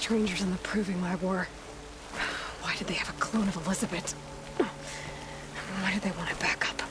strangers in the Proving Lab were. Why did they have a clone of Elizabeth? Why did they want it back up?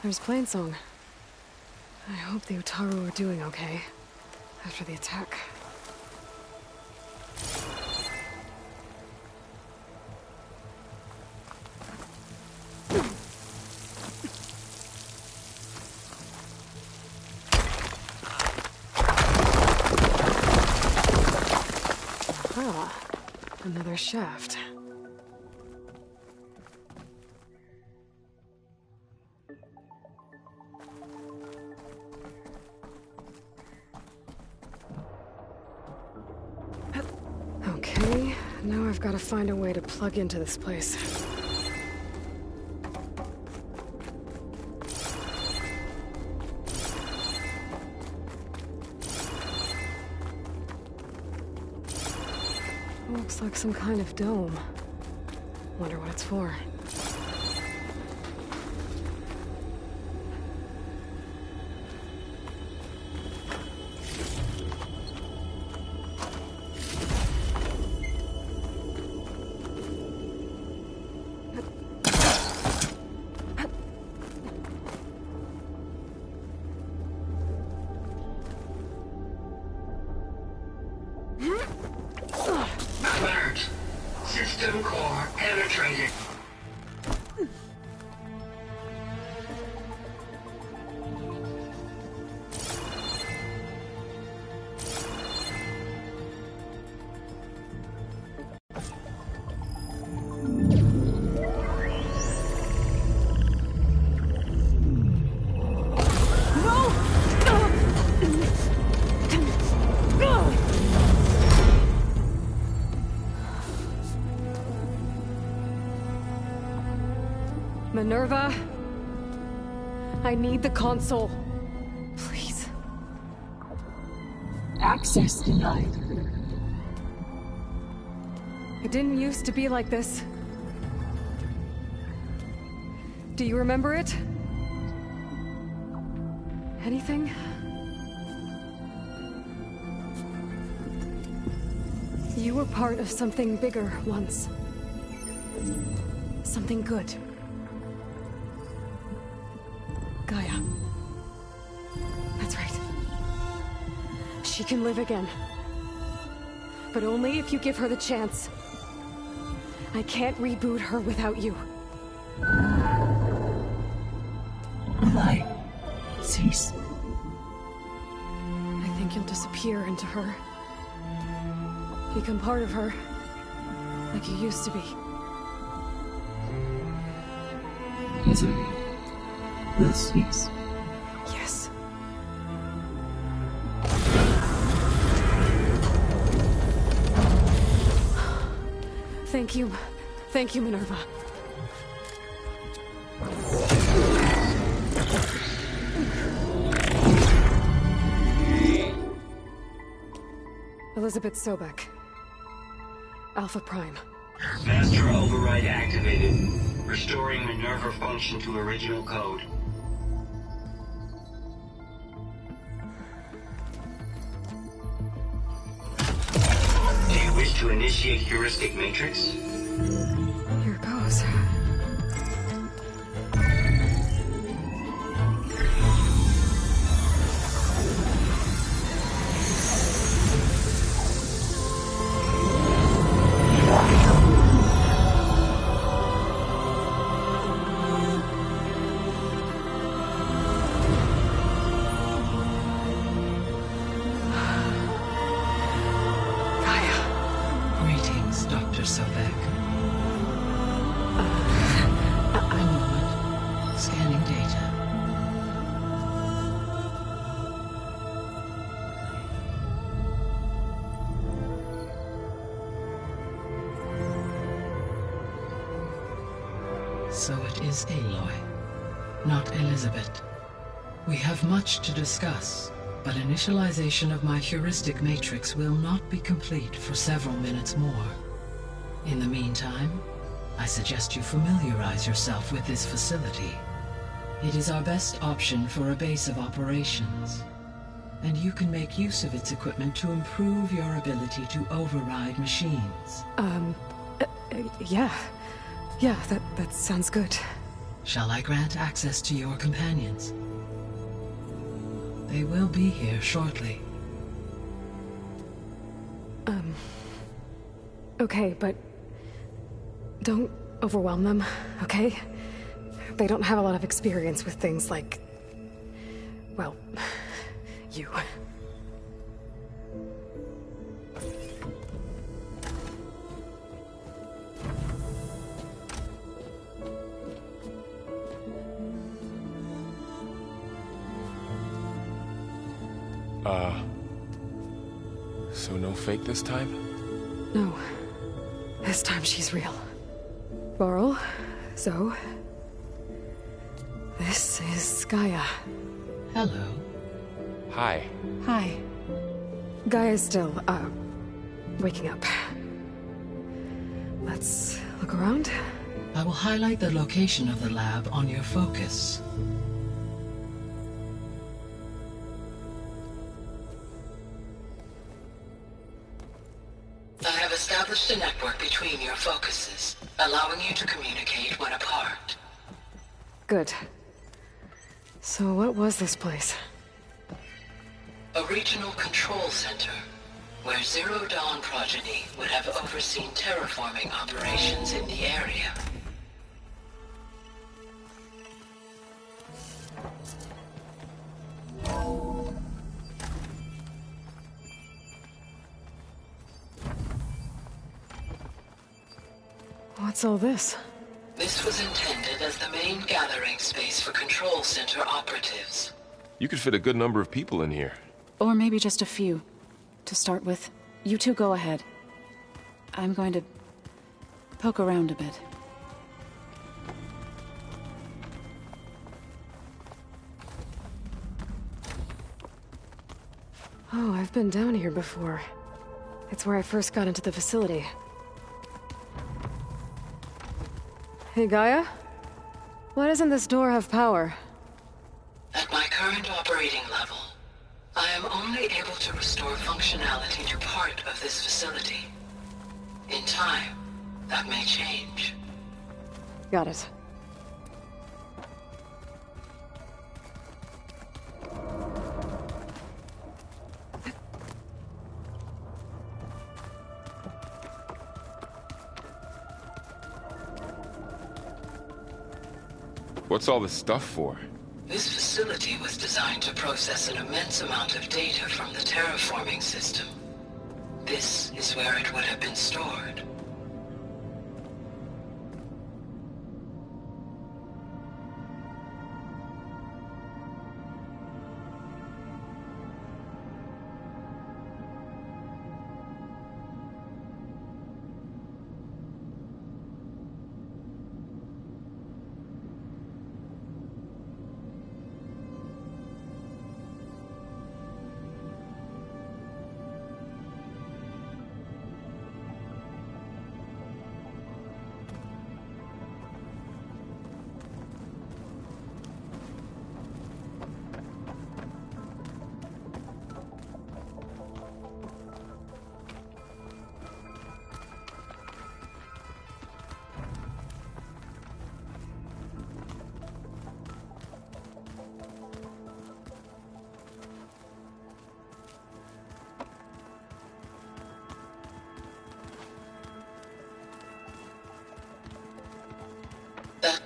There's Plainsong. I hope the Utaru are doing okay after the attack. Ah, another shaft. Okay, now I've got to find a way to plug into this place. Looks like some kind of dome. Wonder what it's for. Alert! System core penetrated. Minerva, I need the console. Please. Access denied. It didn't used to be like this. Do you remember it? Anything? You were part of something bigger once. Something good. Gaia. That's right. She can live again. But only if you give her the chance. I can't reboot her without you. Light. Cease. I think you'll disappear into her. Become part of her. Like you used to be. Misery. Will cease. Yes. Thank you. Thank you, Minerva. Elizabeth Sobek. Alpha Prime. Master override activated. Restoring Minerva function to original code. Wish to initiate heuristic matrix? Here goes. Greetings, Dr. Sobek. One moment. Scanning data. So it is Aloy, not Elizabeth. We have much to discuss, but initialization of my heuristic matrix will not be complete for several minutes more. In the meantime, I suggest you familiarize yourself with this facility. It is our best option for a base of operations, and you can make use of its equipment to improve your ability to override machines. Yeah. Yeah, that sounds good. Shall I grant access to your companions? They will be here shortly. Okay, but don't overwhelm them, okay? They don't have a lot of experience with things like, well, you. So no fake this time? No. This time she's real. Varl, Zoe. This is Gaia. Hello. Hi. Hi. Gaia's still, waking up. Let's look around. I will highlight the location of the lab on your focus. I have established a network between your focuses, allowing you to communicate when apart. Good. So what was this place? A regional control center, where Zero Dawn progeny would have overseen terraforming operations in the area. What's all this? This was intended as the main gathering space for control center operatives. You could fit a good number of people in here. Or maybe just a few. To start with, you two go ahead. I'm going to poke around a bit. Oh, I've been down here before. It's where I first got into the facility. Hey, Gaia? Why doesn't this door have power? At my current operating level, I am only able to restore functionality to part of this facility. In time, that may change. Got it. What's all this stuff for? This facility was designed to process an immense amount of data from the terraforming system. This is where it would have been stored.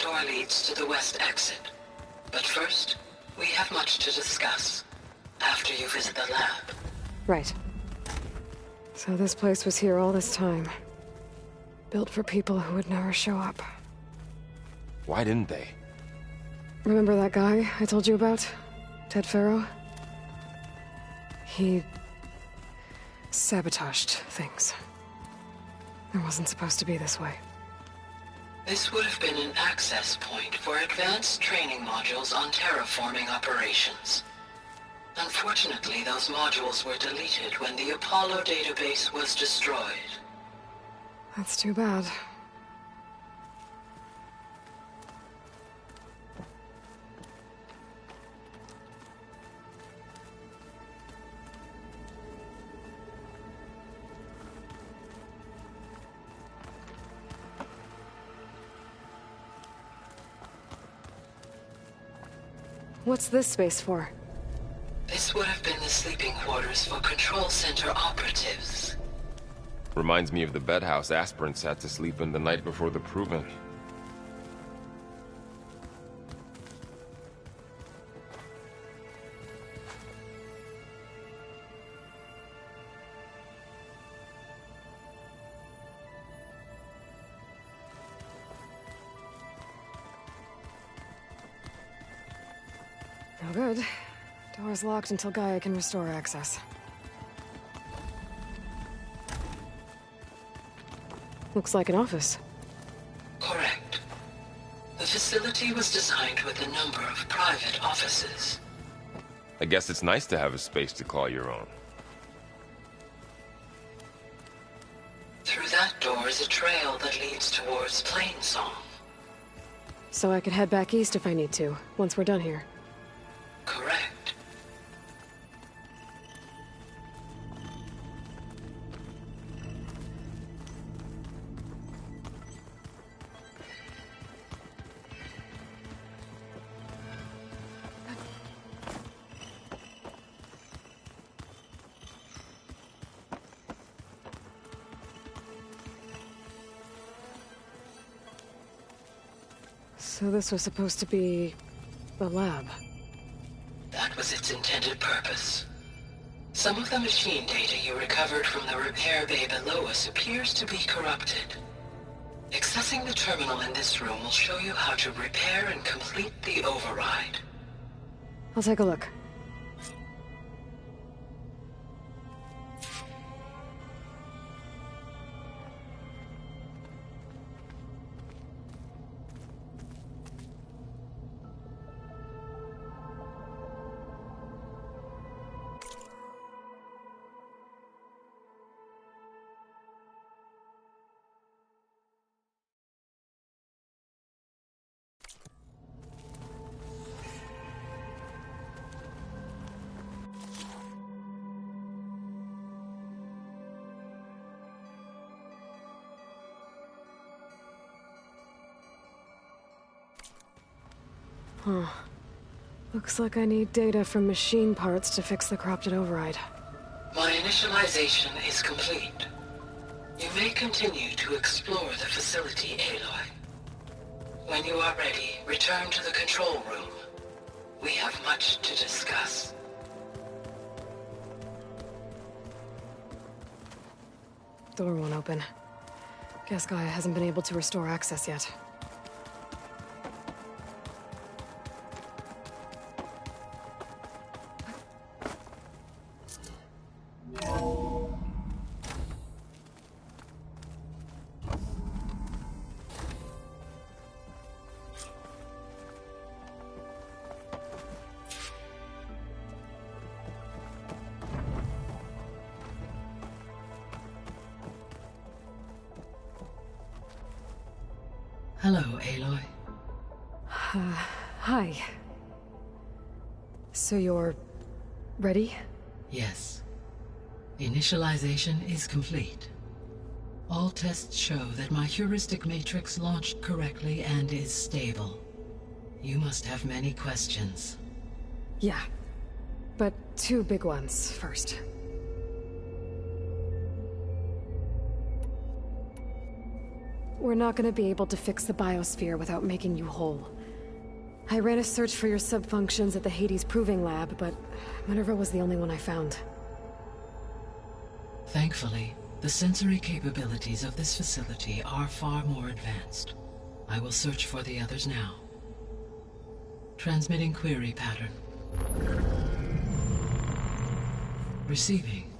door leads to the west exit. But first, we have much to discuss. After you visit the lab. Right. So this place was here all this time. Built for people who would never show up. Why didn't they? Remember that guy I told you about? Ted Faro? He sabotaged things. It wasn't supposed to be this way. This would have been an access point for advanced training modules on terraforming operations. Unfortunately, those modules were deleted when the Apollo database was destroyed. That's too bad. What's this space for? This would have been the sleeping quarters for Control Center operatives. Reminds me of the bedhouse aspirants had to sleep in the night before the proving. No good. Door's locked until Gaia can restore access. Looks like an office. Correct. The facility was designed with a number of private offices. I guess it's nice to have a space to call your own. Through that door is a trail that leads towards Plainsong. So I could head back east if I need to, once we're done here. Correct. So this was supposed to be the lab. That was its intended purpose. Some of the machine data you recovered from the repair bay below us appears to be corrupted. Accessing the terminal in this room will show you how to repair and complete the override. I'll take a look. Huh. Looks like I need data from machine parts to fix the corrupted override. My initialization is complete. You may continue to explore the facility, Aloy. When you are ready, return to the control room. We have much to discuss. Door won't open. Guess Gaia hasn't been able to restore access yet. Hello, Aloy. Hi. So you're... ready? Yes. Initialization is complete. All tests show that my heuristic matrix launched correctly and is stable. You must have many questions. Yeah. But two big ones first. we're not gonna be able to fix the biosphere without making you whole. I ran a search for your subfunctions at the Hades Proving Lab, but Minerva was the only one I found. Thankfully, the sensory capabilities of this facility are far more advanced. I will search for the others now. Transmitting query pattern. Receiving.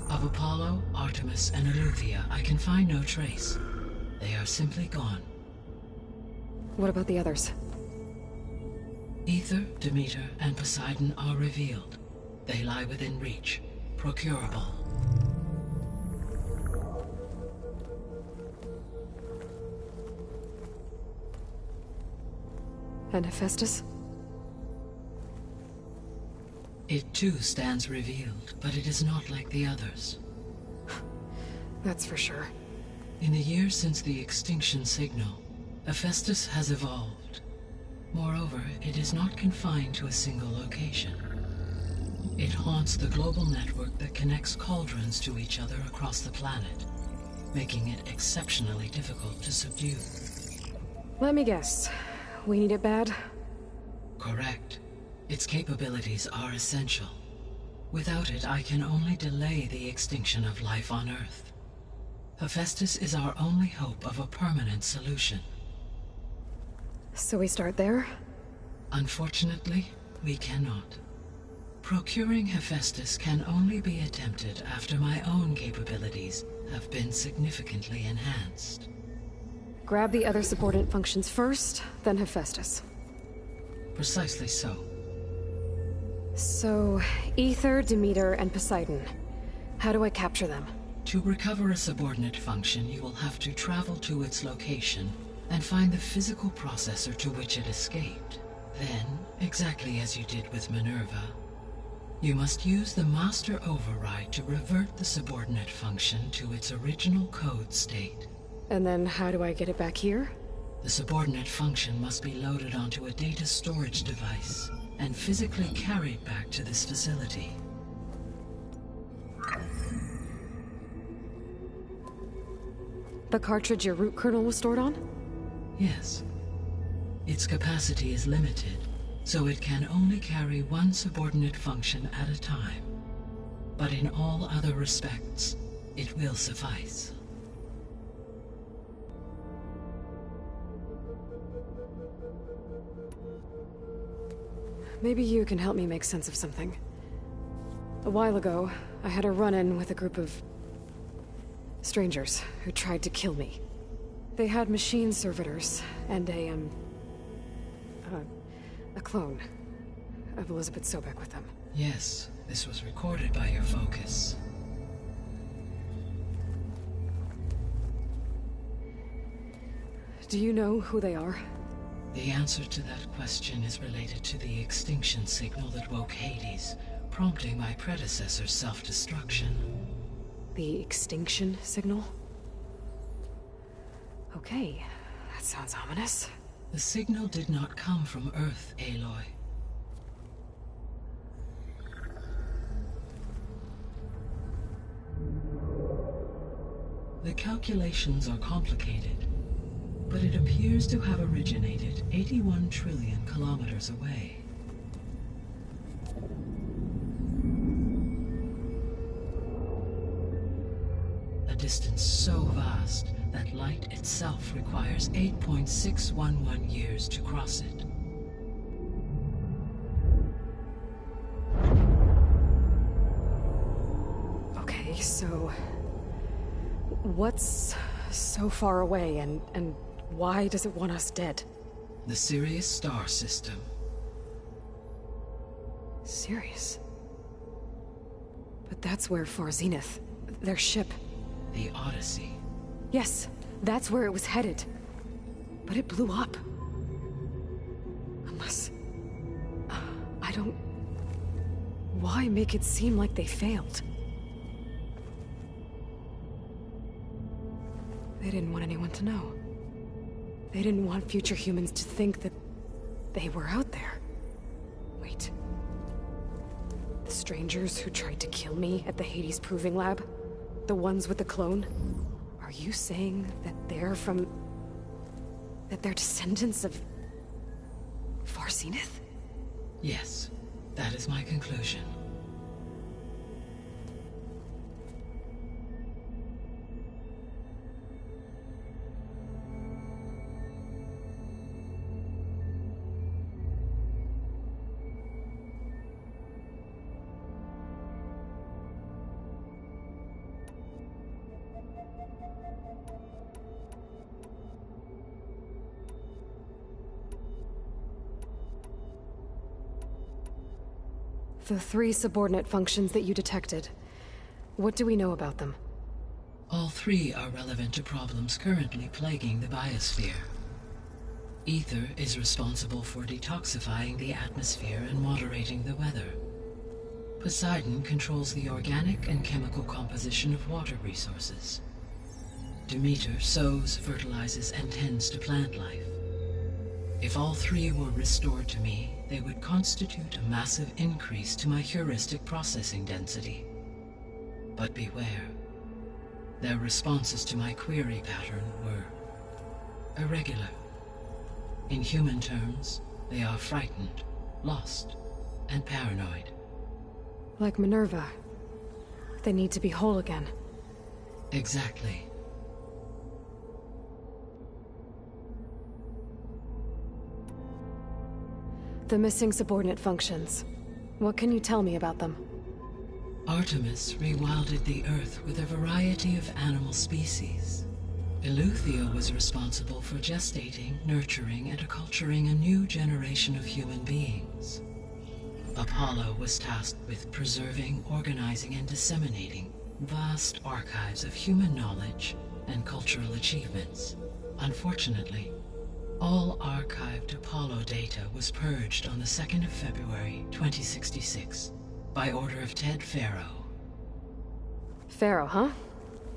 Of Apollo, Artemis, and Eleuthia, I can find no trace. They are simply gone. What about the others? Aether, Demeter, and Poseidon are revealed. They lie within reach, procurable. And Hephaestus? It too stands revealed, but it is not like the others. That's for sure. In the years since the extinction signal, Hephaestus has evolved. Moreover, it is not confined to a single location. It haunts the global network that connects cauldrons to each other across the planet, making it exceptionally difficult to subdue. Let me guess. We need it bad? Correct. Its capabilities are essential. Without it, I can only delay the extinction of life on Earth. Hephaestus is our only hope of a permanent solution. So we start there? Unfortunately, we cannot. Procuring Hephaestus can only be attempted after my own capabilities have been significantly enhanced. Grab the other subordinate functions first, then Hephaestus. Precisely so. So, Aether, Demeter, and Poseidon. How do I capture them? To recover a subordinate function, you will have to travel to its location and find the physical processor to which it escaped. Then, exactly as you did with Minerva, you must use the master override to revert the subordinate function to its original code state. And then how do I get it back here? The subordinate function must be loaded onto a data storage device and physically carried back to this facility. The cartridge your root kernel was stored on? Yes. Its capacity is limited, so it can only carry one subordinate function at a time. But in all other respects, it will suffice. Maybe you can help me make sense of something. A while ago, I had a run-in with a group of strangers who tried to kill me. They had machine servitors and a clone of Elizabeth Sobek with them. Yes, this was recorded by your focus. Do you know who they are? The answer to that question is related to the extinction signal that woke Hades, prompting my predecessor's self-destruction. The extinction signal? Okay, that sounds ominous. The signal did not come from Earth, Aloy. The calculations are complicated, but it appears to have originated 81 trillion kilometers away. A distance so vast that light itself requires 8.611 years to cross it. Okay, so what's so far away and why does it want us dead? The Sirius star system. Sirius? But that's where Far Zenith, their ship. The Odyssey. Yes, that's where it was headed. But it blew up. Unless... I don't... Why make it seem like they failed? They didn't want anyone to know. They didn't want future humans to think that they were out there. Wait. The strangers who tried to kill me at the Hades Proving Lab? The ones with the clone? Are you saying that they're from... that they're descendants of... Far Zenith? Yes, that is my conclusion. The 3 subordinate functions that you detected. What do we know about them? All 3 are relevant to problems currently plaguing the biosphere. Ether is responsible for detoxifying the atmosphere and moderating the weather. Poseidon controls the organic and chemical composition of water resources. Demeter sows, fertilizes, and tends to plant life. If all 3 were restored to me, they would constitute a massive increase to my heuristic processing density. But beware. Their responses to my query pattern were irregular. In human terms, they are frightened, lost, and paranoid. Like Minerva. They need to be whole again. Exactly. The missing subordinate functions. What can you tell me about them? Artemis rewilded the Earth with a variety of animal species. Eleuthia was responsible for gestating, nurturing, and acculturating a new generation of human beings. Apollo was tasked with preserving, organizing, and disseminating vast archives of human knowledge and cultural achievements. Unfortunately, all archived Apollo data was purged on the 2nd of February, 2066, by order of Ted Faro. Faro, huh?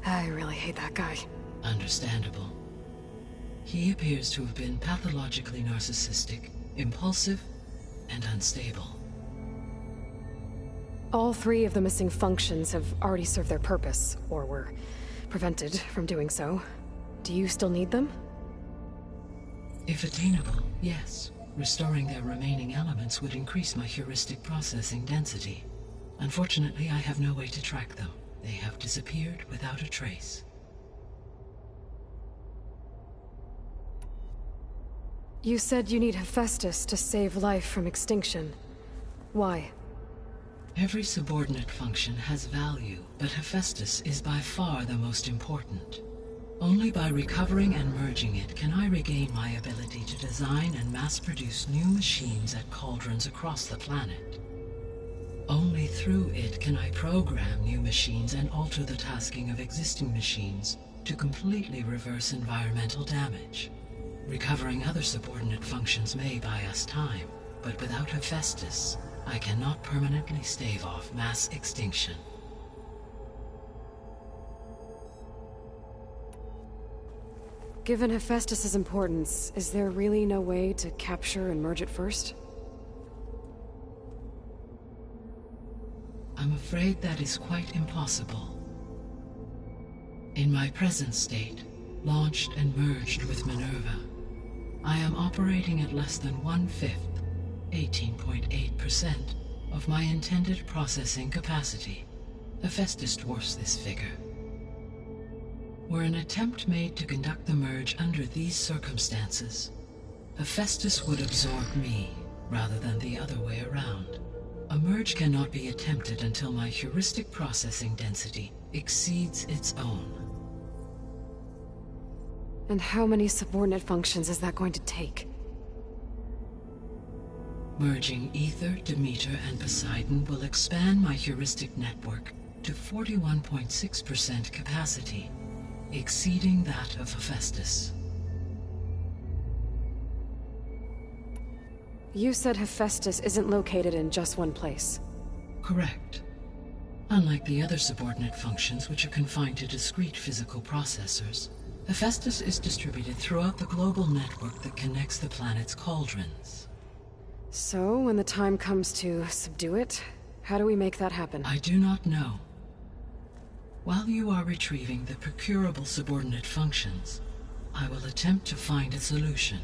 I really hate that guy. Understandable. He appears to have been pathologically narcissistic, impulsive, and unstable. All 3 of the missing functions have already served their purpose, or were prevented from doing so. Do you still need them? If attainable, yes. Restoring their remaining elements would increase my heuristic processing density. Unfortunately, I have no way to track them. They have disappeared without a trace. You said you need Hephaestus to save life from extinction. Why? Every subordinate function has value, but Hephaestus is by far the most important. Only by recovering and merging it can I regain my ability to design and mass-produce new machines at cauldrons across the planet. Only through it can I program new machines and alter the tasking of existing machines to completely reverse environmental damage. Recovering other subordinate functions may buy us time, but without Hephaestus, I cannot permanently stave off mass extinction. Given Hephaestus's importance, is there really no way to capture and merge it first? I'm afraid that is quite impossible. In my present state, launched and merged with Minerva, I am operating at less than 1/5, 18.8%, of my intended processing capacity. Hephaestus dwarfs this figure. Were an attempt made to conduct the merge under these circumstances, Hephaestus would absorb me, rather than the other way around. A merge cannot be attempted until my heuristic processing density exceeds its own. And how many subordinate functions is that going to take? Merging Ether, Demeter, and Poseidon will expand my heuristic network to 41.6% capacity, exceeding that of Hephaestus. You said Hephaestus isn't located in just one place. Correct. Unlike the other subordinate functions, which are confined to discrete physical processors, Hephaestus is distributed throughout the global network that connects the planet's cauldrons. So, when the time comes to subdue it, how do we make that happen? I do not know. While you are retrieving the procurable subordinate functions, I will attempt to find a solution.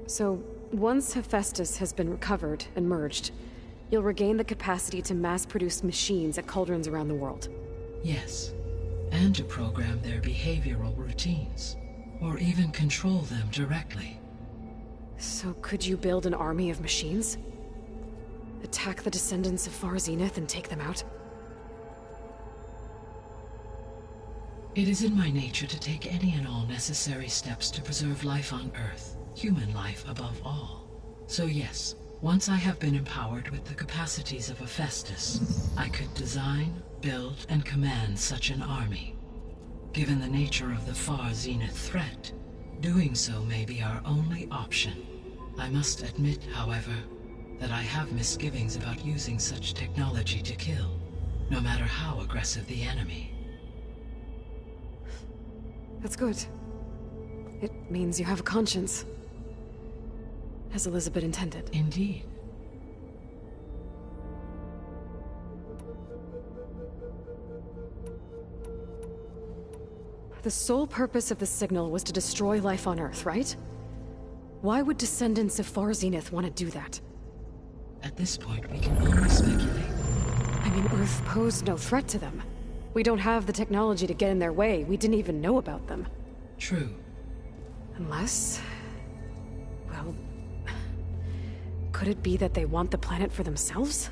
So, once Hephaestus has been recovered and merged, you'll regain the capacity to mass-produce machines at cauldrons around the world. Yes, and to program their behavioral routines, or even control them directly. So could you build an army of machines? Attack the descendants of Far Zenith and take them out? It is in my nature to take any and all necessary steps to preserve life on Earth, human life above all. So yes, once I have been empowered with the capacities of Hephaestus, I could design, build, and command such an army. Given the nature of the Far Zenith threat, doing so may be our only option. I must admit, however, that I have misgivings about using such technology to kill, no matter how aggressive the enemy. That's good. It means you have a conscience. As Elizabeth intended. Indeed. The sole purpose of the signal was to destroy life on Earth, right? Why would descendants of Far Zenith want to do that? At this point, we can only speculate. I mean, Earth posed no threat to them. We don't have the technology to get in their way. We didn't even know about them. True. Unless... well... could it be that they want the planet for themselves?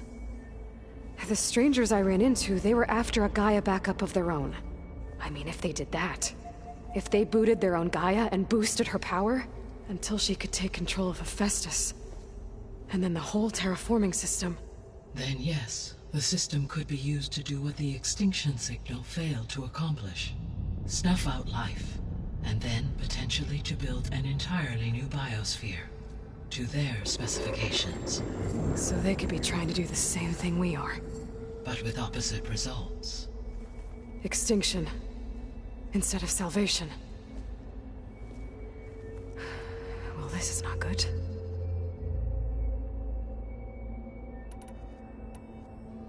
The strangers I ran into, they were after a Gaia backup of their own. I mean, if they did that... if they booted their own Gaia and boosted her power... until she could take control of Hephaestus. And then the whole terraforming system. Then yes, the system could be used to do what the extinction signal failed to accomplish. Snuff out life, and then potentially to build an entirely new biosphere. To their specifications. So they could be trying to do the same thing we are. But with opposite results. Extinction. Instead of salvation. Well, this is not good.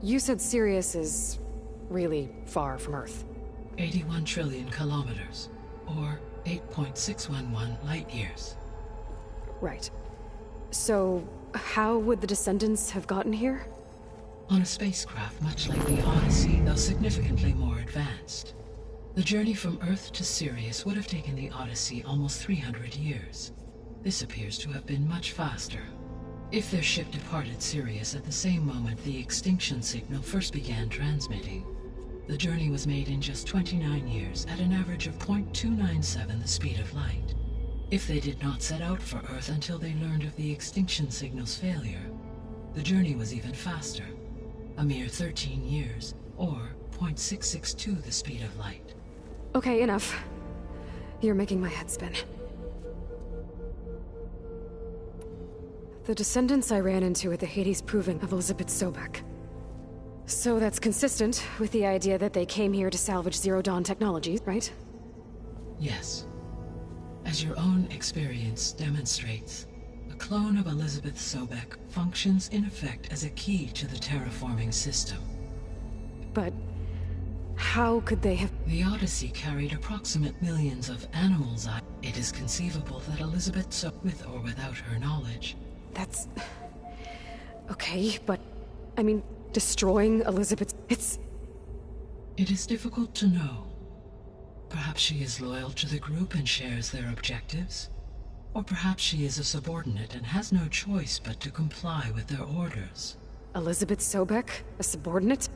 You said Sirius is really far from Earth. 81 trillion kilometers, or 8.611 light years. Right. So, how would the descendants have gotten here? On a spacecraft much like the Odyssey, though significantly more advanced. The journey from Earth to Sirius would have taken the Odyssey almost 300 years. This appears to have been much faster. If their ship departed Sirius at the same moment the extinction signal first began transmitting, the journey was made in just 29 years at an average of 0.297 the speed of light. If they did not set out for Earth until they learned of the extinction signal's failure, the journey was even faster, a mere 13 years, or 0.662 the speed of light. Okay, enough. You're making my head spin. The descendants I ran into at the Hades Proving of Elizabeth Sobek. So that's consistent with the idea that they came here to salvage Zero Dawn technology, right? Yes. As your own experience demonstrates, a clone of Elizabeth Sobek functions in effect as a key to the terraforming system. But how could they have... The Odyssey carried approximate millions of animals. It is conceivable that Elizabeth Sobek, with or without her knowledge... That's... okay, but... I mean, destroying Elizabeth... It is difficult to know. Perhaps she is loyal to the group and shares their objectives. Or perhaps she is a subordinate and has no choice but to comply with their orders. Elizabeth Sobek? A subordinate?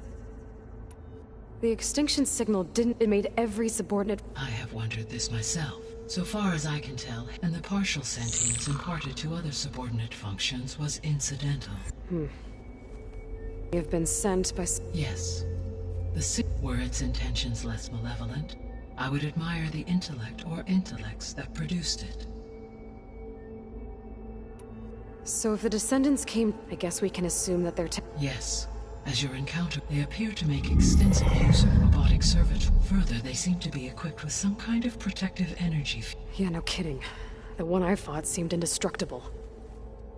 The extinction signal didn't... It made every subordinate... I have wondered this myself. So far as I can tell, and the partial sentience imparted to other subordinate functions was incidental. You've been sent by... Yes. Were its intentions less malevolent, I would admire the intellect or intellects that produced it. So if the descendants came, I guess we can assume that they're... Yes. As your encounter, they appear to make extensive use of robotic servitude. Further, they seem to be equipped with some kind of protective energy. Yeah, no kidding. The one I fought seemed indestructible.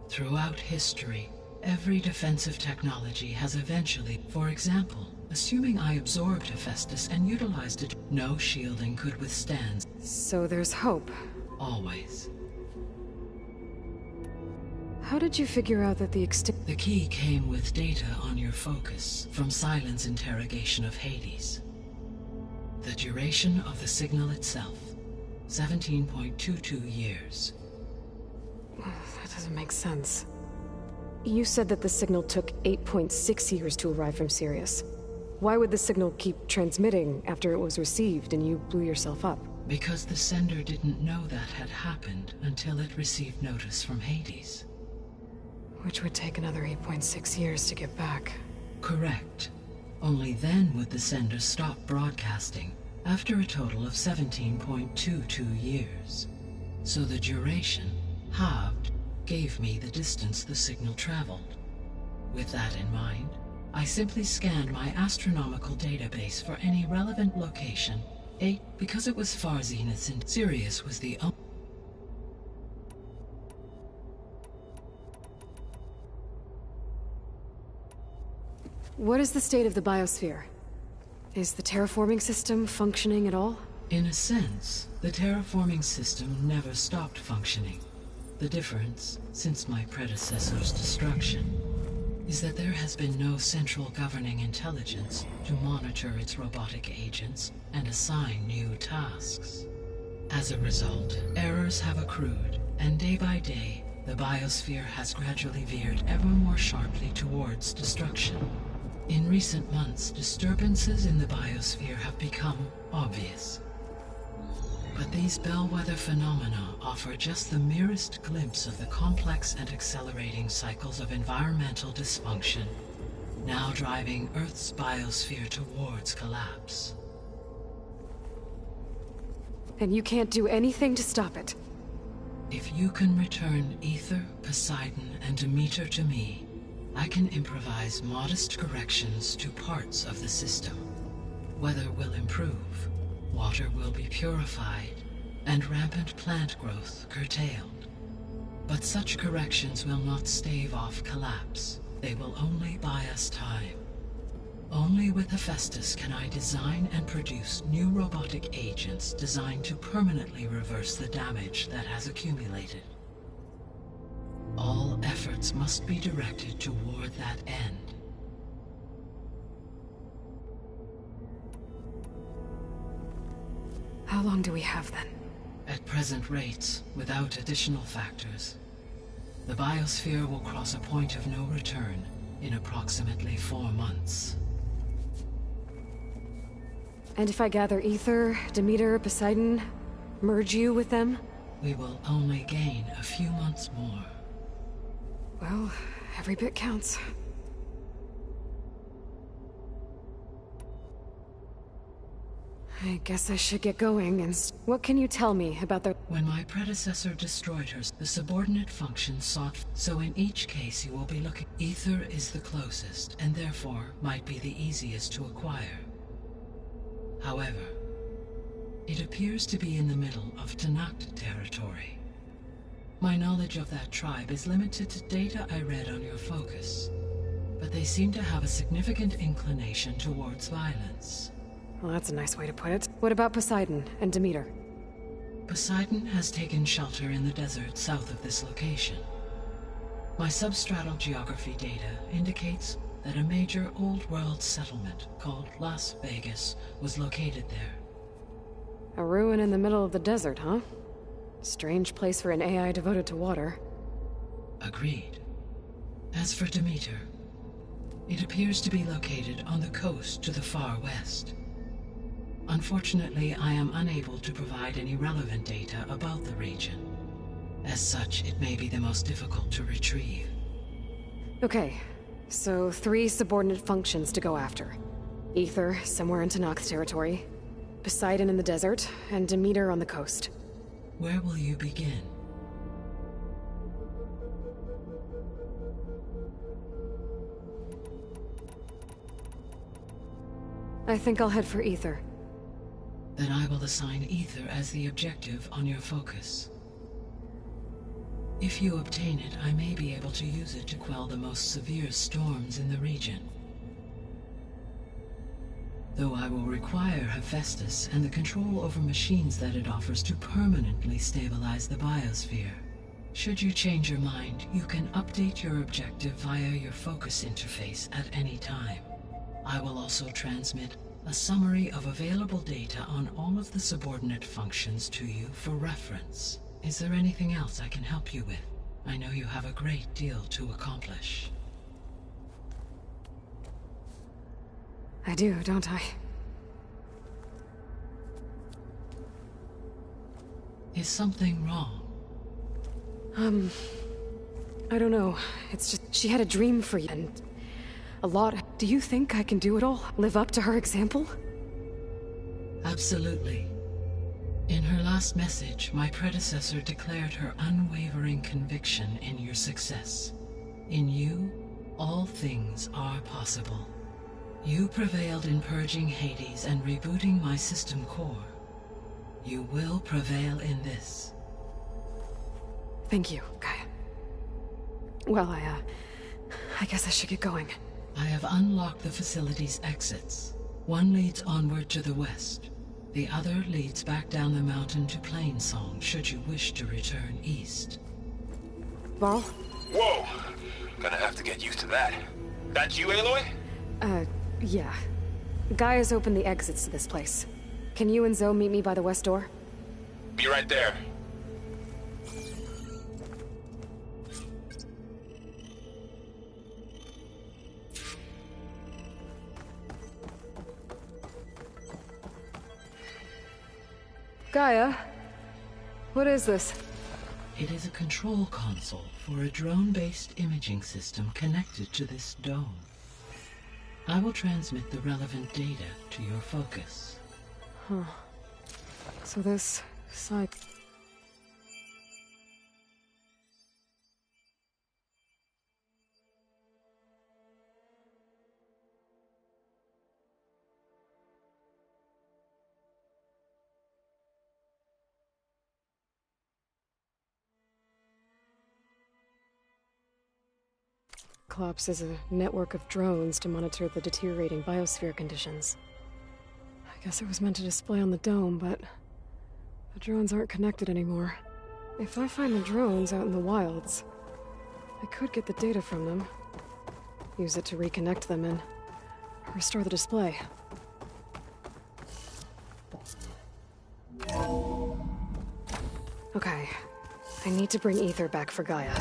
Throughout history, every defensive technology has eventually, for example, assuming I absorbed Hephaestus and utilized it, no shielding could withstand. So there's hope. Always. How did you figure out that the The key came with data on your focus from Silent's interrogation of Hades. The duration of the signal itself, 17.22 years. That doesn't make sense. You said that the signal took 8.6 years to arrive from Sirius. Why would the signal keep transmitting after it was received and you blew yourself up? Because the sender didn't know that had happened until it received notice from Hades. Which would take another 8.6 years to get back. Correct. Only then would the sender stop broadcasting, after a total of 17.22 years. So the duration, halved, gave me the distance the signal traveled. With that in mind, I simply scanned my astronomical database for any relevant location. Because it was far zeniths and Sirius was the only... What is the state of the biosphere? Is the terraforming system functioning at all? In a sense, the terraforming system never stopped functioning. The difference, since my predecessor's destruction, is that there has been no central governing intelligence to monitor its robotic agents and assign new tasks. As a result, errors have accrued, and day by day, the biosphere has gradually veered ever more sharply towards destruction. In recent months, disturbances in the biosphere have become obvious. But these bellwether phenomena offer just the merest glimpse of the complex and accelerating cycles of environmental dysfunction, now driving Earth's biosphere towards collapse. And you can't do anything to stop it? If you can return Aether, Poseidon, and Demeter to me, I can improvise modest corrections to parts of the system. Weather will improve, water will be purified, and rampant plant growth curtailed. But such corrections will not stave off collapse. They will only buy us time. Only with Hephaestus can I design and produce new robotic agents designed to permanently reverse the damage that has accumulated. All efforts must be directed toward that end. How long do we have then? At present rates, without additional factors, the biosphere will cross a point of no return in approximately 4 months. And if I gather Aether, Demeter, Poseidon, merge you with them? We will only gain a few months more. Well, every bit counts. I guess I should get going and... What can you tell me about the... When my predecessor destroyed her, the subordinate function sought... So in each case you will be looking... Aether is the closest, and therefore might be the easiest to acquire. However, it appears to be in the middle of Tenakth territory. My knowledge of that tribe is limited to data I read on your focus, but they seem to have a significant inclination towards violence. Well, that's a nice way to put it. What about Poseidon and Demeter? Poseidon has taken shelter in the desert south of this location. My substratal geography data indicates that a major old-world settlement called Las Vegas was located there. A ruin in the middle of the desert, huh? Strange place for an AI devoted to water. Agreed. As for Demeter, it appears to be located on the coast to the far west. Unfortunately, I am unable to provide any relevant data about the region. As such, it may be the most difficult to retrieve. Okay, so 3 subordinate functions to go after. Aether, somewhere in Tenakth territory. Poseidon in the desert, and Demeter on the coast. Where will you begin? I think I'll head for Aether. Then I will assign Aether as the objective on your focus. If you obtain it, I may be able to use it to quell the most severe storms in the region. Though I will require Hephaestus and the control over machines that it offers to permanently stabilize the biosphere. Should you change your mind, you can update your objective via your focus interface at any time. I will also transmit a summary of available data on all of the subordinate functions to you for reference. Is there anything else I can help you with? I know you have a great deal to accomplish. I do, don't I? Is something wrong? I don't know. It's just, she had a dream for you, and a lot. Do you think I can do it all? Live up to her example? Absolutely. In her last message, my predecessor declared her unwavering conviction in your success. In you, all things are possible. You prevailed in purging Hades and rebooting my system core. You will prevail in this. Thank you, Gaia. Well, I guess I should get going. I have unlocked the facility's exits. One leads onward to the west. The other leads back down the mountain to Plainsong, should you wish to return east. Varl? Whoa! Gonna have to get used to that. That's you, Aloy? Yeah. Gaia's opened the exits to this place. Can you and Zoe meet me by the west door? Be right there. Gaia? What is this? It is a control console for a drone-based imaging system connected to this dome. I will transmit the relevant data to your focus. Huh. So this site... Cyclops is a network of drones to monitor the deteriorating biosphere conditions. I guess it was meant to display on the dome, but the drones aren't connected anymore. If I find the drones out in the wilds, I could get the data from them, use it to reconnect them and restore the display. Okay, I need to bring Ether back for Gaia.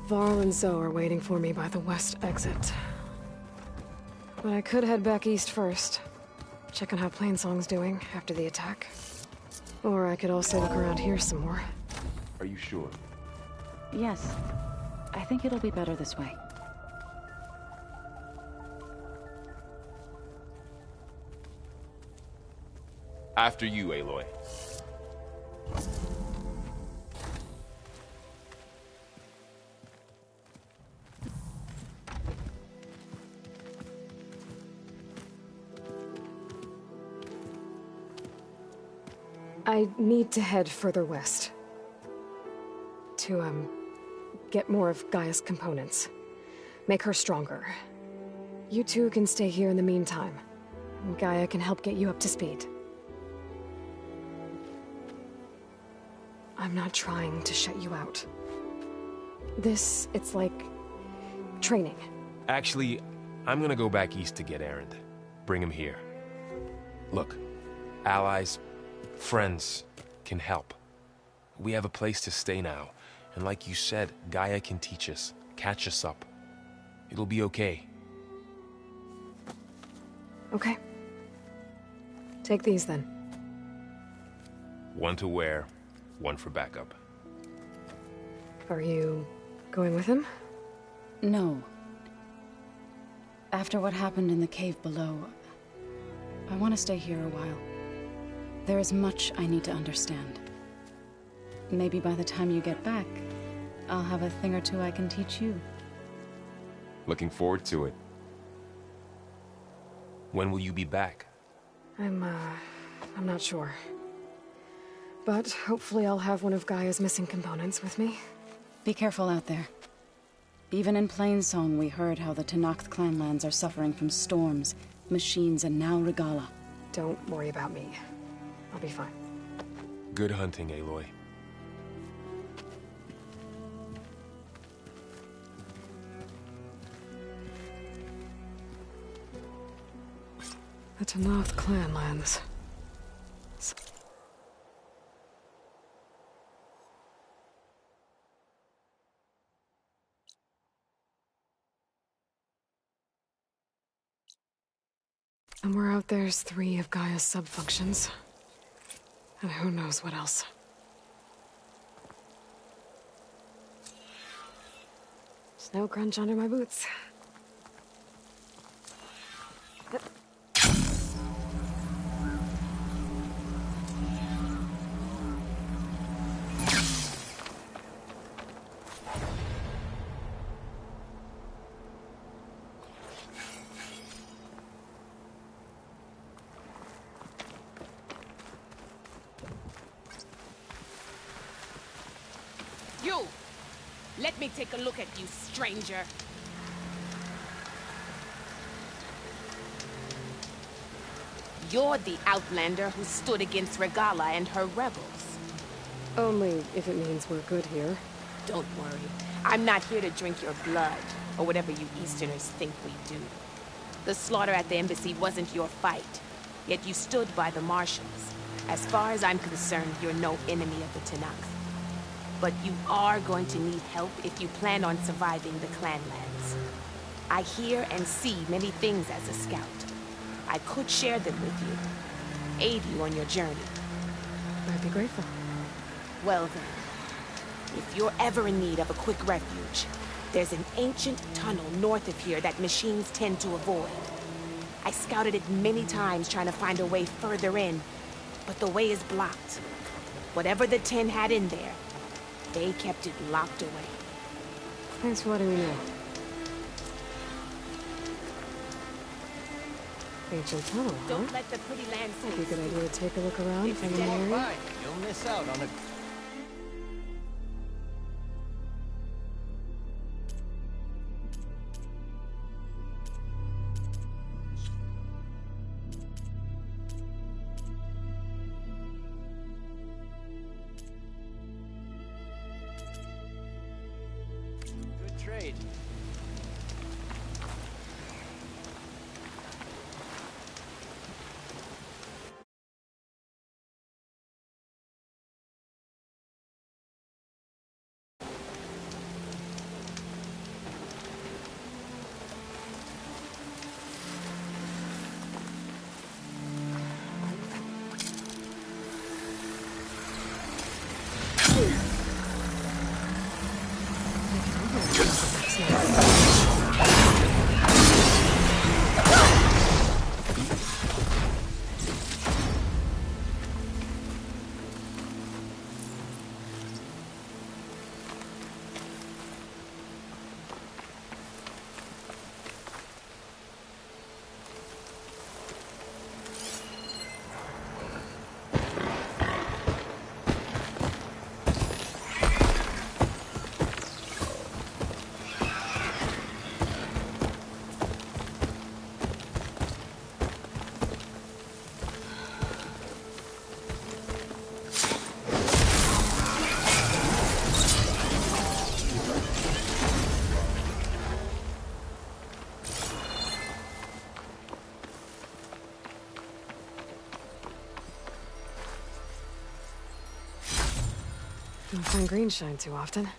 Varl and Zoe are waiting for me by the west exit. But I could head back east first, check on how Plainsong's doing after the attack. Or I could also look around here some more. Are you sure? Yes. I think it'll be better this way. After you, Aloy. I need to head further west. To, get more of Gaia's components. Make her stronger. You two can stay here in the meantime. Gaia can help get you up to speed. I'm not trying to shut you out. It's like... training. Actually, I'm gonna go back east to get Erend. Bring him here. Look, allies, friends can help. We have a place to stay now, and like you said, Gaia can teach us, catch us up. It'll be okay. Okay. Take these then. One to wear, one for backup. Are you going with him? No. After what happened in the cave below, I want to stay here a while. There is much I need to understand. Maybe by the time you get back, I'll have a thing or two I can teach you. Looking forward to it. When will you be back? I'm not sure. But hopefully I'll have one of Gaia's missing components with me. Be careful out there. Even in Plainsong, we heard how the Tenakth clanlands are suffering from storms, machines, and now Regalla. Don't worry about me. I'll be fine. Good hunting, Aloy. The Tenakth clanlands. Somewhere out there's 3 of Gaia's subfunctions. And who knows what else. Snow crunch under my boots. You! Let me take a look at you, stranger. You're the Outlander who stood against Regalla and her rebels. Only if it means we're good here. Don't worry. I'm not here to drink your blood, or whatever you Easterners think we do. The slaughter at the embassy wasn't your fight, yet you stood by the Marshals. As far as I'm concerned, you're no enemy of the Tenakth. But you are going to need help if you plan on surviving the clanlands. I hear and see many things as a scout. I could share them with you, aid you on your journey. I'd be grateful. Well then, if you're ever in need of a quick refuge, there's an ancient tunnel north of here that machines tend to avoid. I scouted it many times trying to find a way further in, but the way is blocked. Whatever the Ten had in there, they kept it locked away. Thanks for letting me know. Ancient tunnel, huh? Don't let the pretty land Might be a good idea to take a look around if I'm in the area. You'll miss out on a... Good trade. Don't find green shine too often.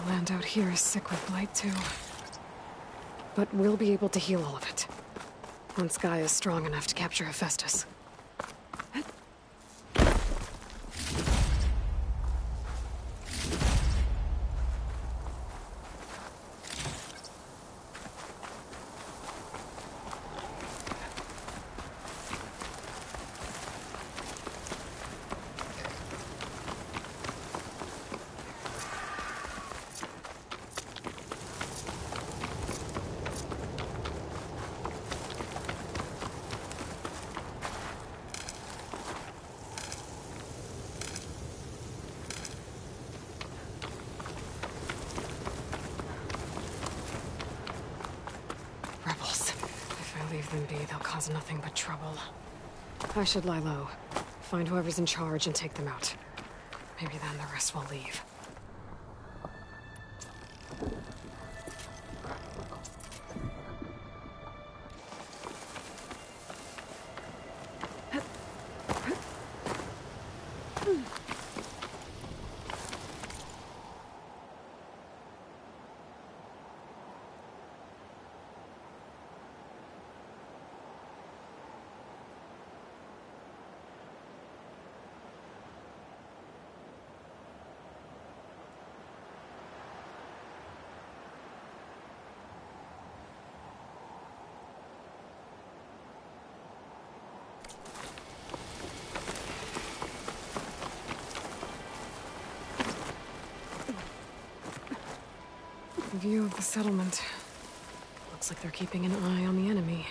land out here is sick with blight, too. But we'll be able to heal all of it. Once Gaia's strong enough to capture Hephaestus. Rebels. If I leave them be, they'll cause nothing but trouble. I should lie low. Find whoever's in charge and take them out. Maybe then the rest will leave. View of the settlement. Looks like they're keeping an eye on the enemy.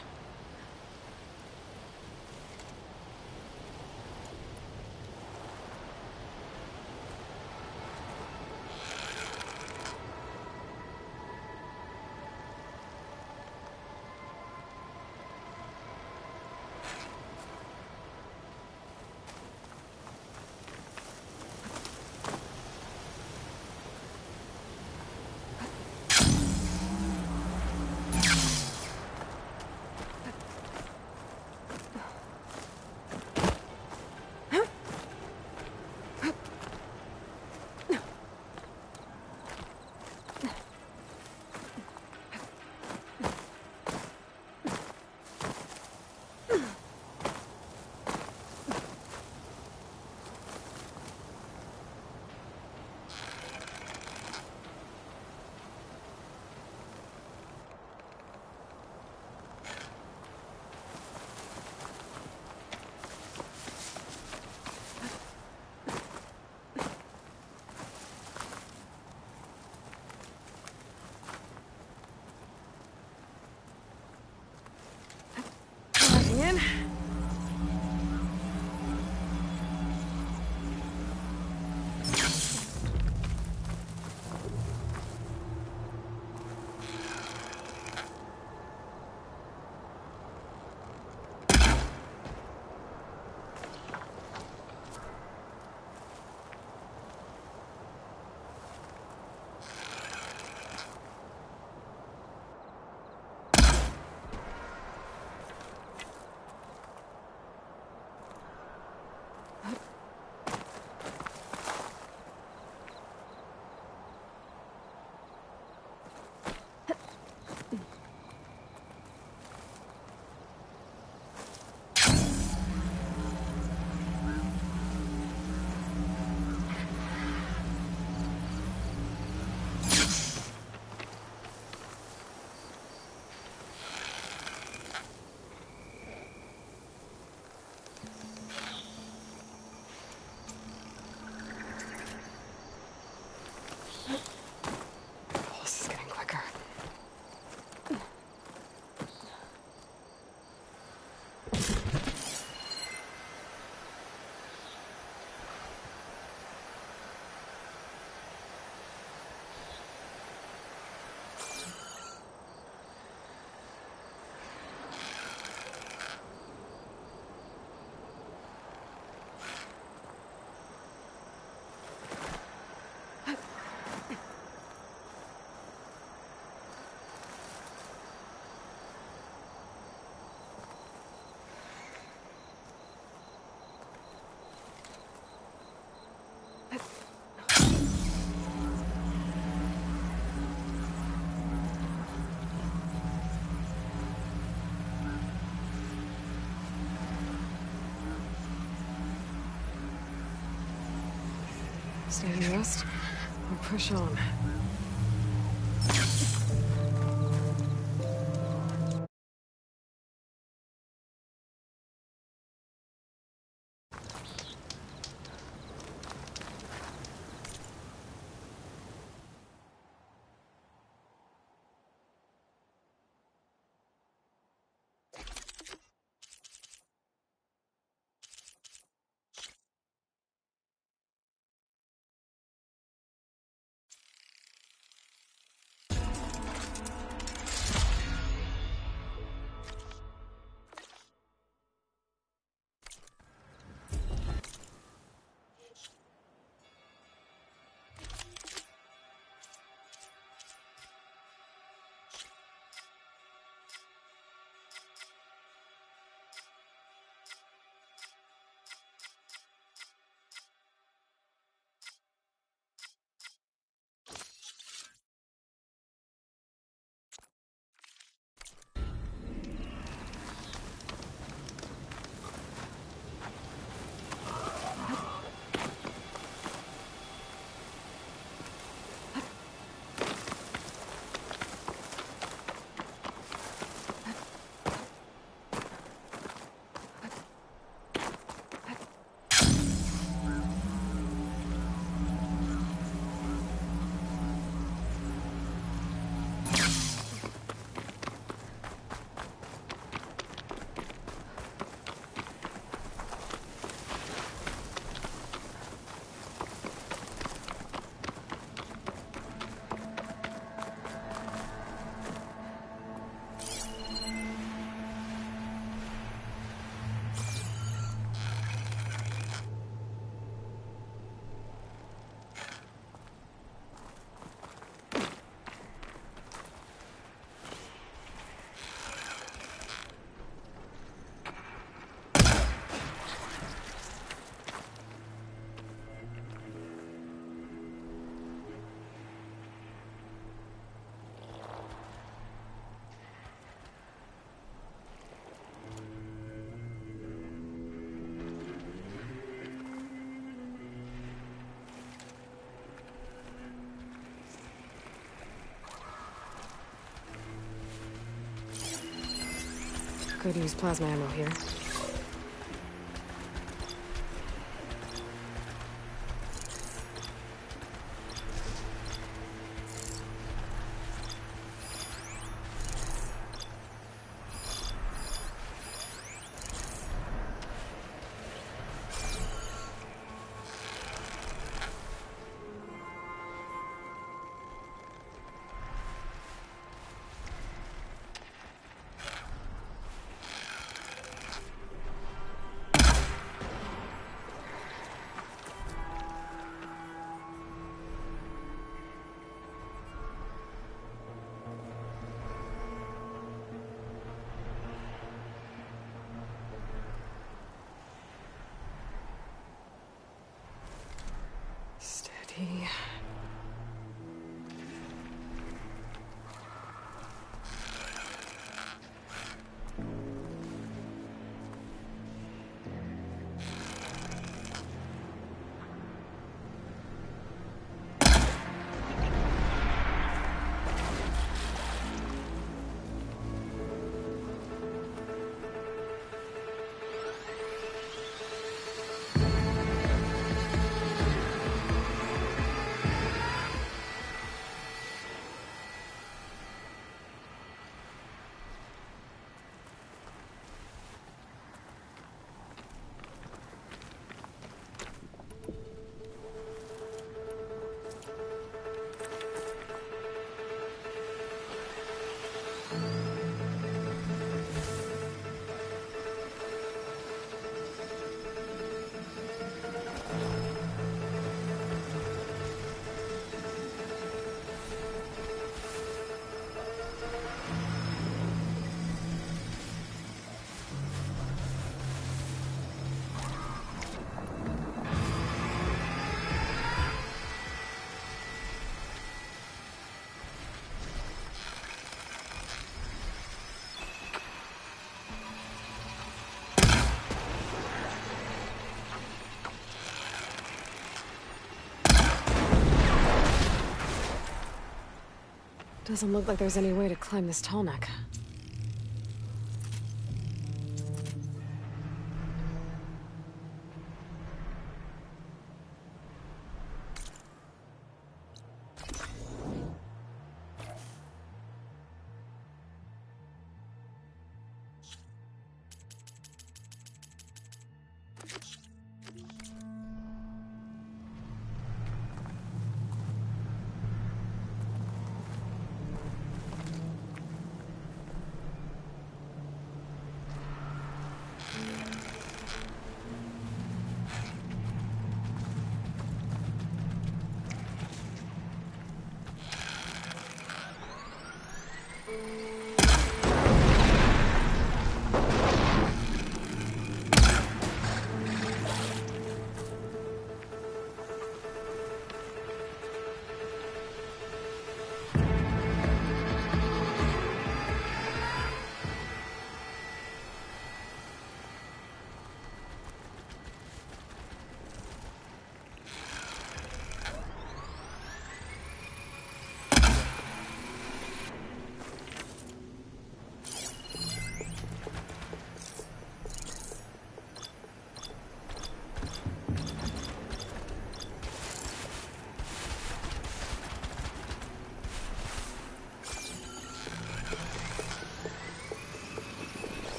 Stay and rest, or push on. Could use plasma ammo here. Steady. Doesn't look like there's any way to climb this tall neck.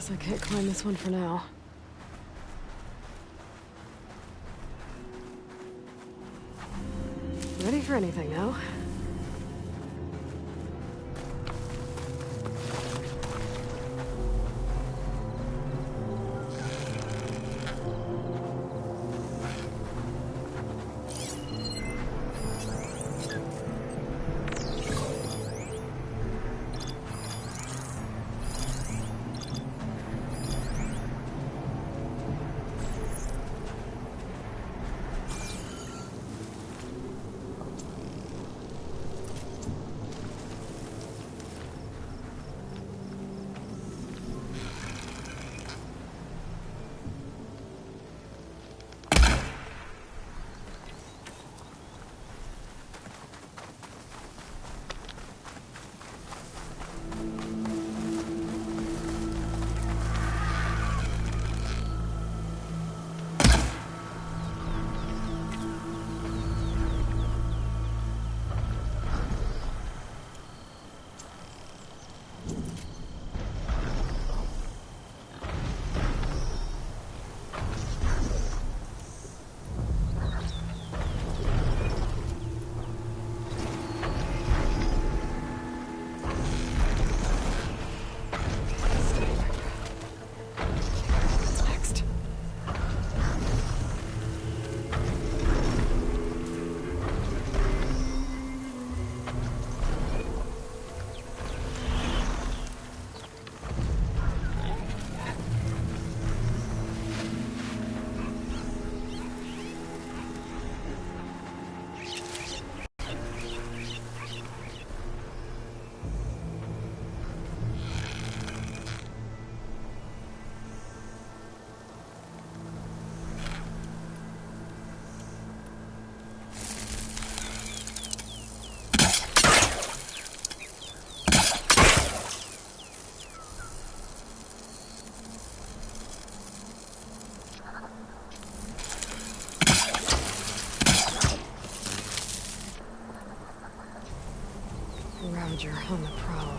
Guess I can't climb this one for now. Ready for anything now? Ravager on the prowl.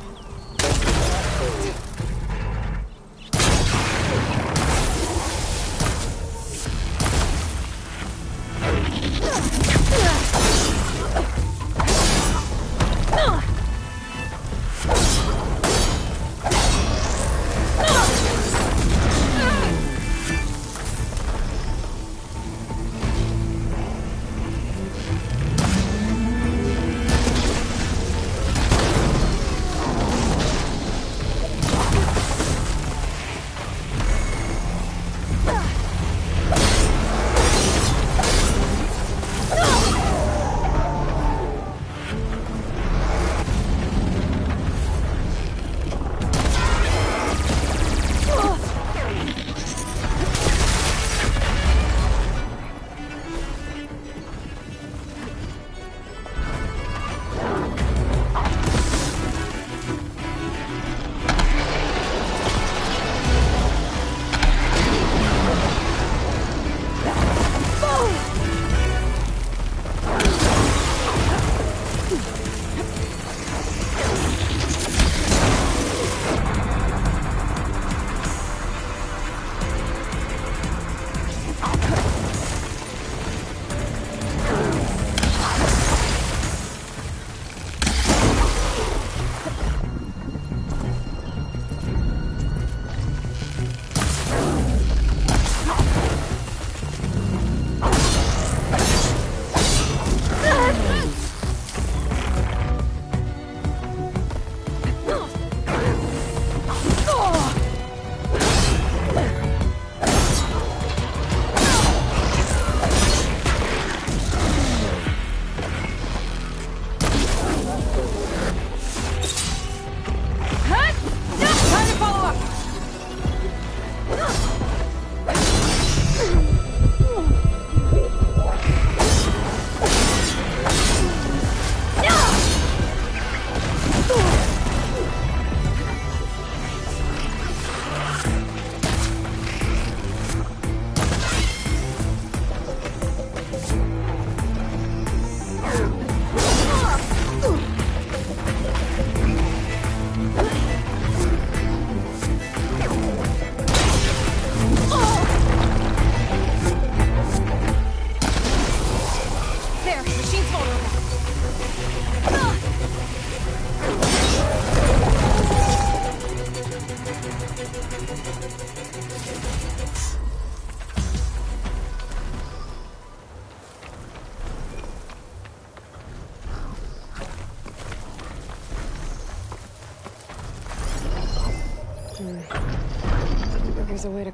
Here's a way to...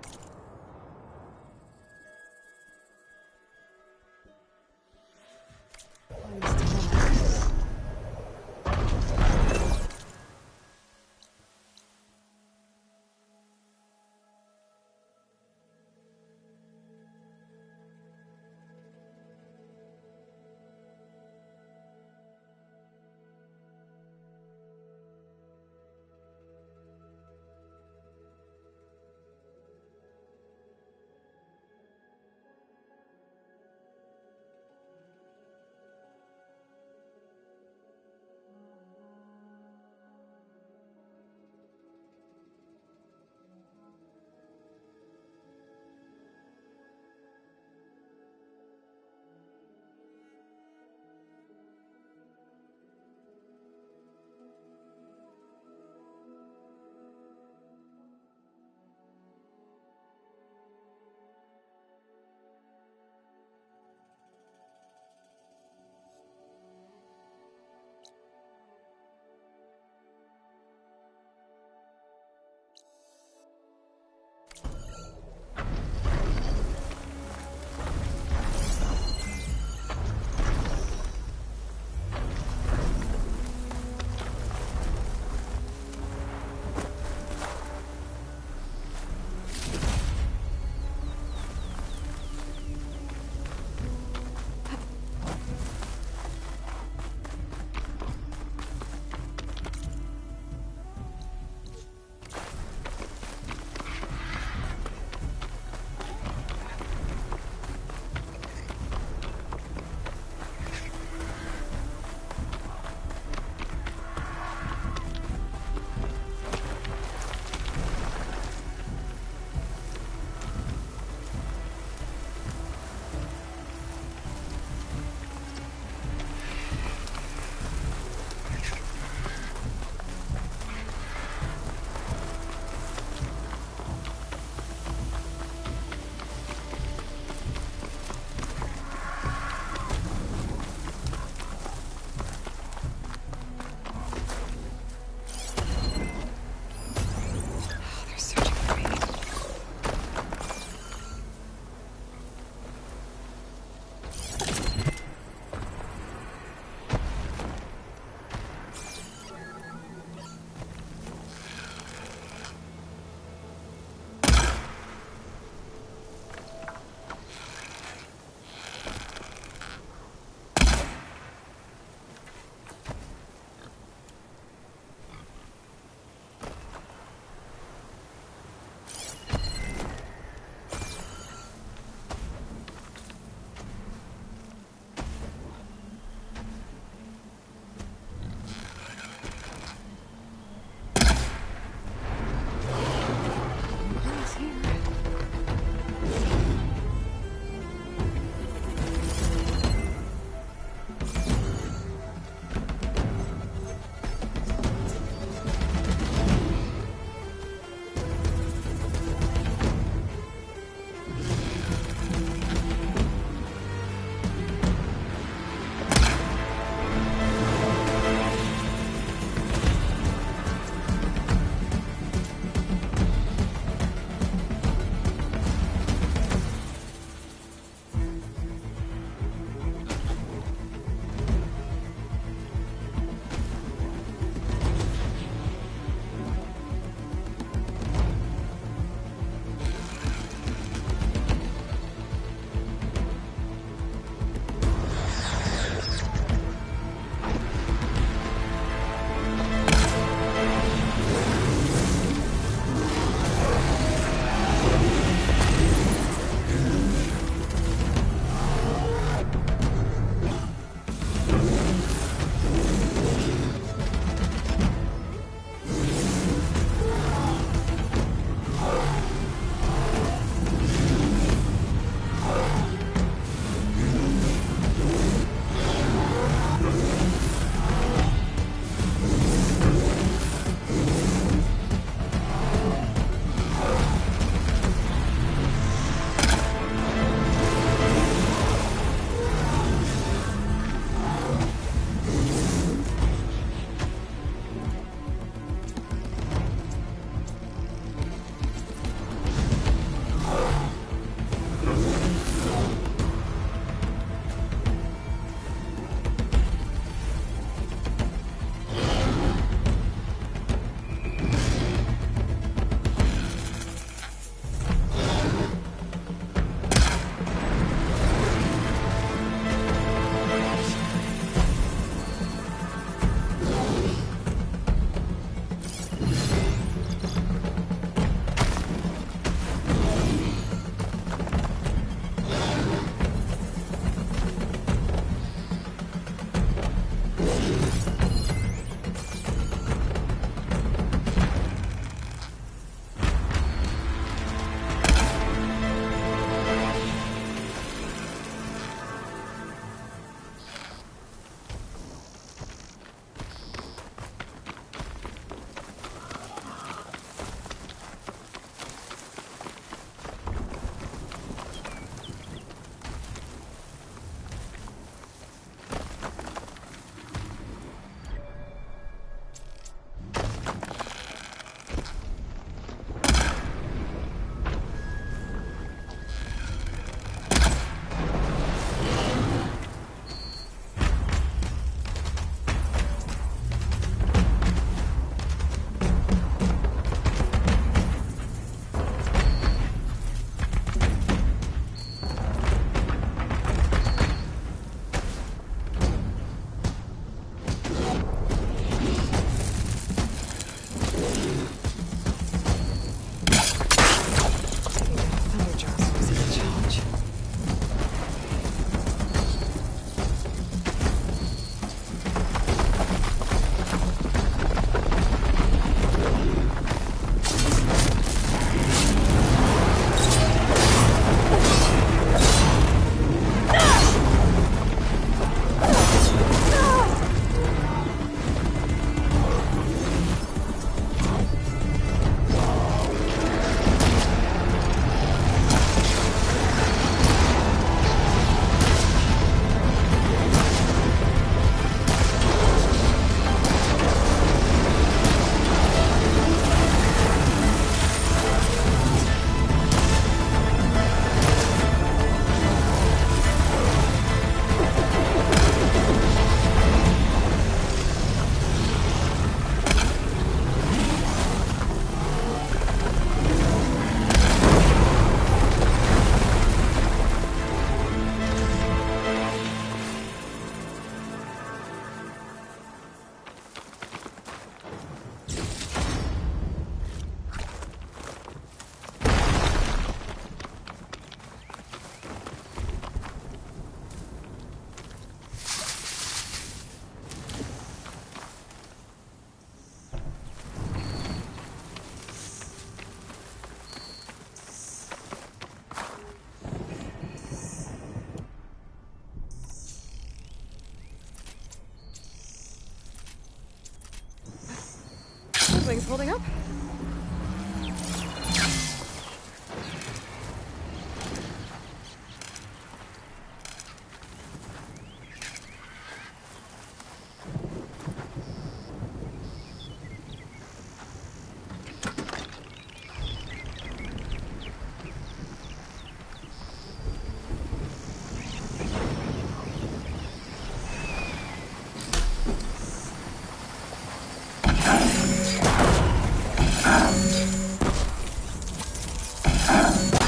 Things holding up?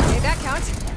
Made that count.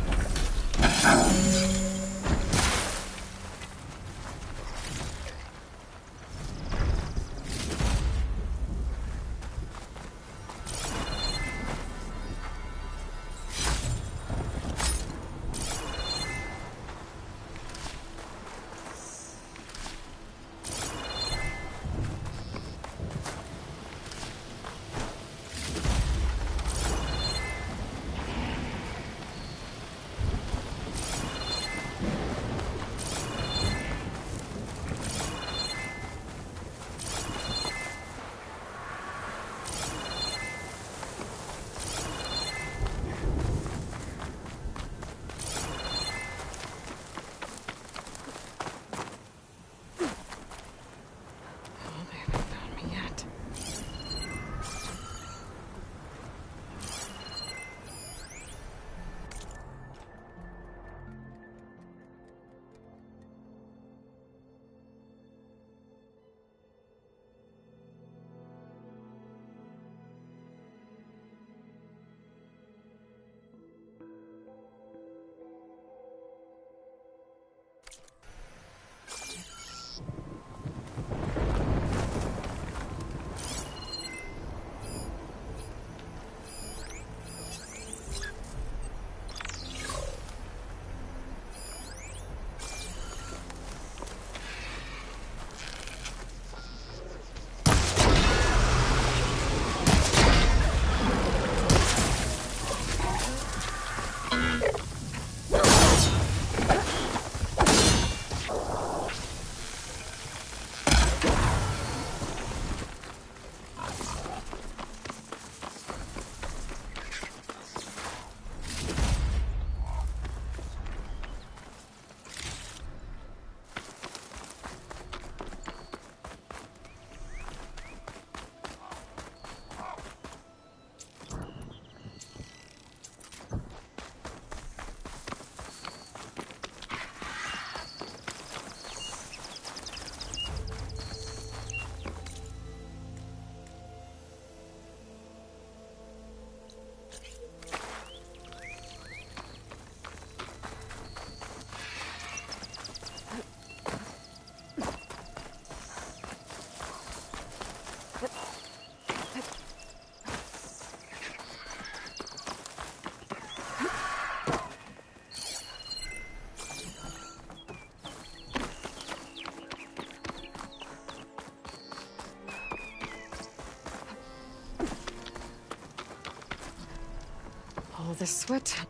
All this sweat.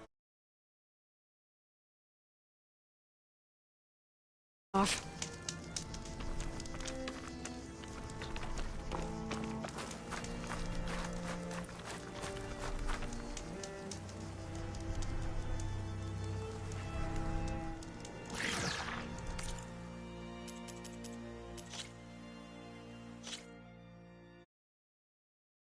Off.